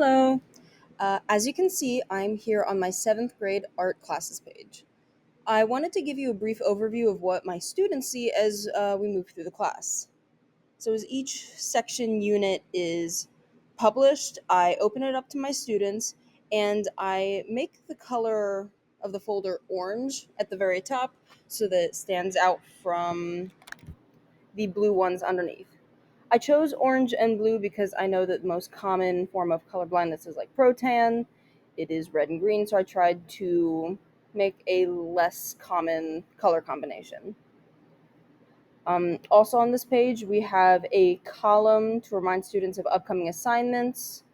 Hello. As you can see, I'm here on my seventh grade art classes page. I wanted to give you a brief overview of what my students see as we move through the class. So, as each section unit is published, I open it up to my students and I make the color of the folder orange at the very top so that it stands out from the blue ones underneath. I chose orange and blue because I know that the most common form of color blindness is like protan. It is red and green, so I tried to make a less common color combination. Also on this page, we have a column to remind students of upcoming assignments.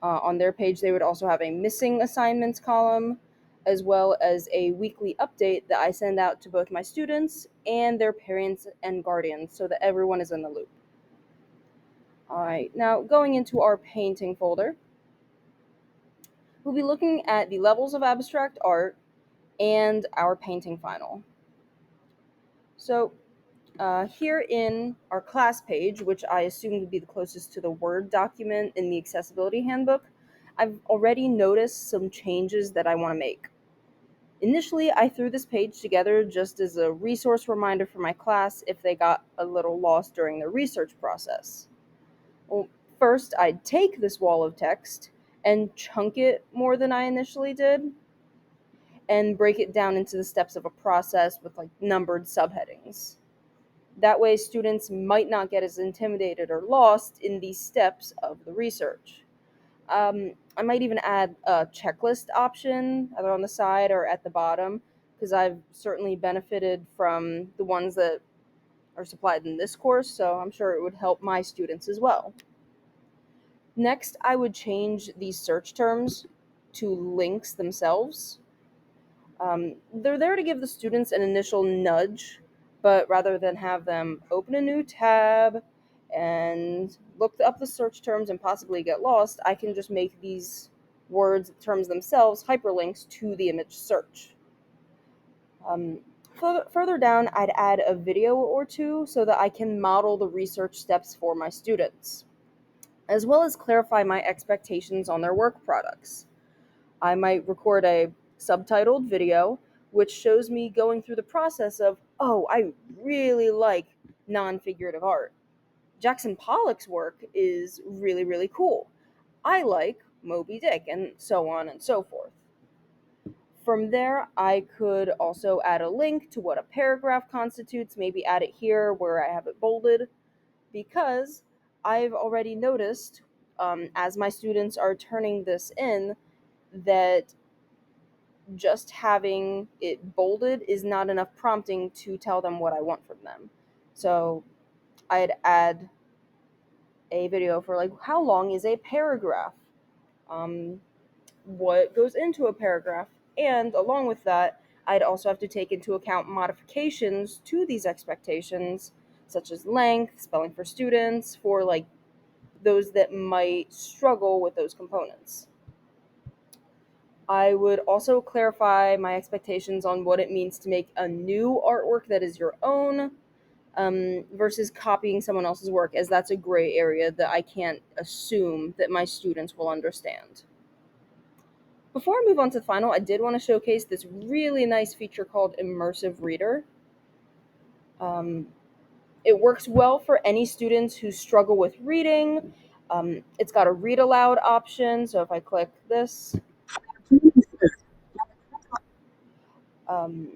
On their page, they would also have a missing assignments column, as well as a weekly update that I send out to both my students and their parents and guardians so that everyone is in the loop. All right, now going into our painting folder, we'll be looking at the levels of abstract art and our painting final. So here in our class page, which I assume would be the closest to the Word document in the accessibility handbook, I've already noticed some changes that I want to make. Initially, I threw this page together just as a resource reminder for my class if they got a little lost during the research process. Well, first, I'd take this wall of text and chunk it more than I initially did and break it down into the steps of a process with like numbered subheadings. That way, students might not get as intimidated or lost in these steps of the research. I might even add a checklist option either on the side or at the bottom because I've certainly benefited from the ones that are supplied in this course, so I'm sure it would help my students as well. Next, I would change these search terms to links themselves. They're there to give the students an initial nudge, but rather than have them open a new tab and look up the search terms and possibly get lost, I can just make these words, terms themselves, hyperlinks to the image search. Further down, I'd add a video or two so that I can model the research steps for my students, as well as clarify my expectations on their work products. I might record a subtitled video which shows me going through the process of, oh, I really like non figurative art. Jackson Pollock's work is really, really cool. I like Moby Dick, and so on and so forth. From there, I could also add a link to what a paragraph constitutes, maybe add it here where I have it bolded, because I've already noticed as my students are turning this in that just having it bolded is not enough prompting to tell them what I want from them. So I'd add a video for like how long is a paragraph? Um, what goes into a paragraph? And along with that, I'd also have to take into account modifications to these expectations, such as length, spelling for students, for like those that might struggle with those components. I would also clarify my expectations on what it means to make a new artwork that is your own versus copying someone else's work, as that's a gray area that I can't assume that my students will understand. Before I move on to the final, I did want to showcase this really nice feature called Immersive Reader. Um, it works well for any students who struggle with reading. It's got a read aloud option, so if I click this, um,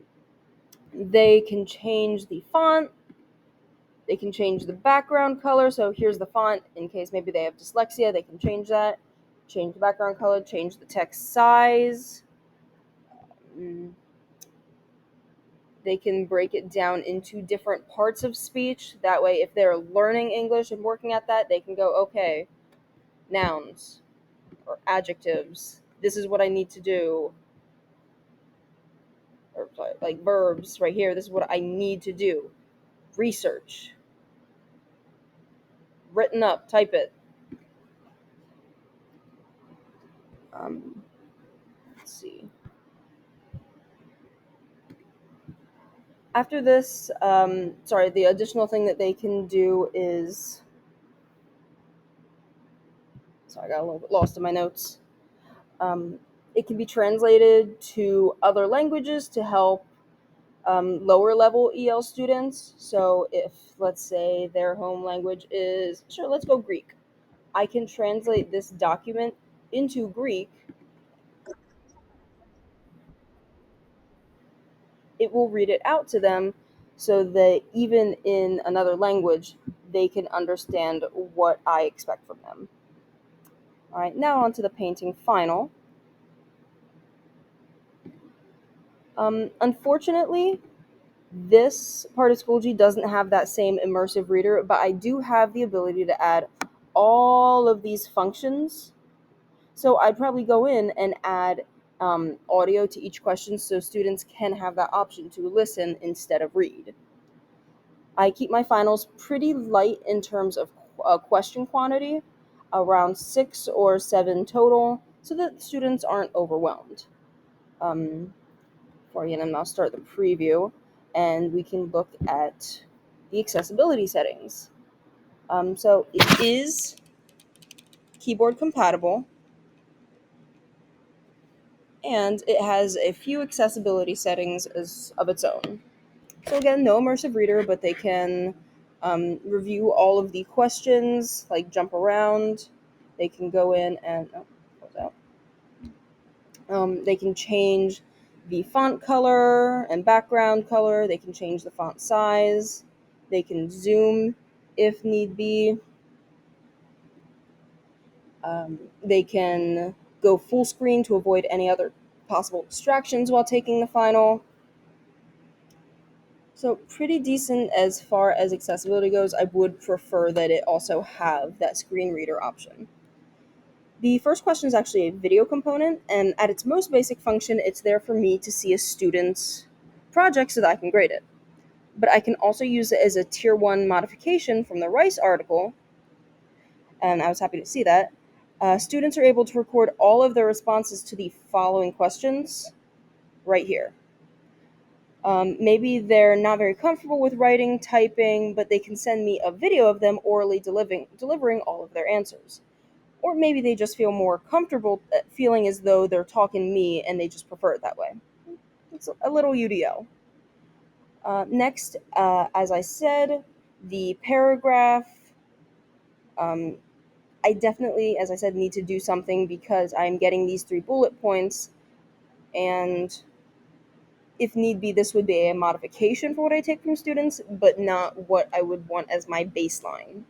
they can change the font, they can change the background color. So here's the font in case maybe they have dyslexia, they can change that, change the background color, change the text size. Mm, They can break it down into different parts of speech. That way, if they're learning English and working at that, they can go, okay, nouns or adjectives. This is what I need to do. Or sorry, like verbs right here. This is what I need to do. Research. Written up. Type it. Um, let's see. After this, the additional thing that they can do is, Sorry, I got a little bit lost in my notes. Um, it can be translated to other languages to help lower level EL students. So if, let's say, their home language is, sure, let's go Greek. I can translate this document into Greek. It will read it out to them so that even in another language, they can understand what I expect from them. All right, now on to the painting final. Unfortunately, this part of Schoology doesn't have that same immersive reader, but I do have the ability to add all of these functions. So I'd probably go in and add audio to each question so students can have that option to listen instead of read. I keep my finals pretty light in terms of question quantity, around 6 or 7 total, so that students aren't overwhelmed. For you, and I'll start the preview, and we can look at the accessibility settings. So it is keyboard compatible, and it has a few accessibility settings of its own. So again, no immersive reader, but they can review all of the questions, like jump around. They can go in and they can change the font color and background color. They can change the font size. They can zoom if need be. They can go full screen to avoid any other possible distractions while taking the final. So pretty decent as far as accessibility goes. I would prefer that it also have that screen reader option. The first question is actually a video component, and at its most basic function, it's there for me to see a student's project so that I can grade it. But I can also use it as a tier 1 modification from the Rice article, and I was happy to see that. Students are able to record all of their responses to the following questions right here. Maybe they're not very comfortable with writing, typing, but they can send me a video of them orally delivering all of their answers. Or maybe they just feel more comfortable feeling as though they're talking to me and they just prefer it that way. It's a little UDL. Next, as I said, the paragraph. Um, I definitely, as I said, need to do something because I'm getting these 3 bullet points, and if need be, this would be a modification for what I take from students, but not what I would want as my baseline.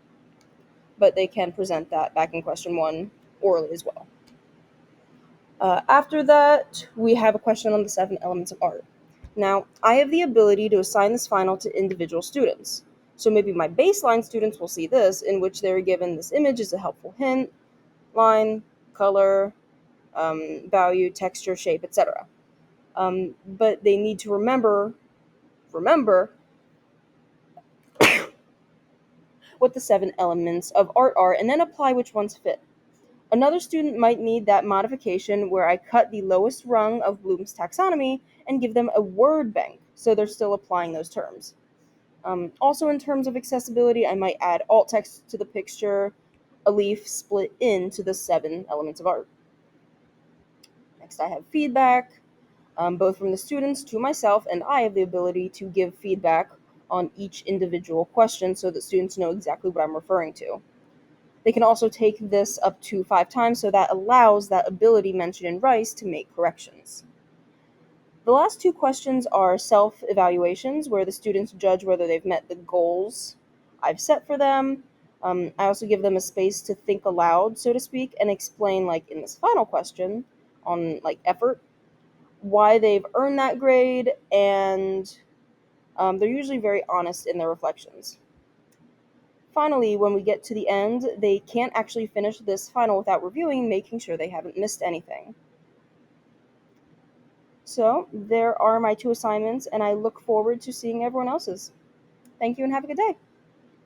But they can present that back in question 1 orally as well. After that, we have a question on the 7 elements of art. Now, I have the ability to assign this final to individual students. So maybe my baseline students will see this, in which they're given this image as a helpful hint, line, color, value, texture, shape, etc. But they need to remember what the 7 elements of art are and then apply which ones fit. Another student might need that modification where I cut the lowest rung of Bloom's taxonomy and give them a word bank, so they're still applying those terms. Also, in terms of accessibility, I might add alt text to the picture, a leaf split into the 7 elements of art. Next, I have feedback, both from the students to myself, and I have the ability to give feedback on each individual question so that students know exactly what I'm referring to. They can also take this up to 5 times, so that allows that ability mentioned in Rice to make corrections. The last 2 questions are self-evaluations, where the students judge whether they've met the goals I've set for them. I also give them a space to think aloud, so to speak, and explain, like in this final question on like effort, why they've earned that grade, and they're usually very honest in their reflections. Finally, when we get to the end, they can't actually finish this final without reviewing, making sure they haven't missed anything. So, there are my 2 assignments, and I look forward to seeing everyone else's. Thank you and have a good day.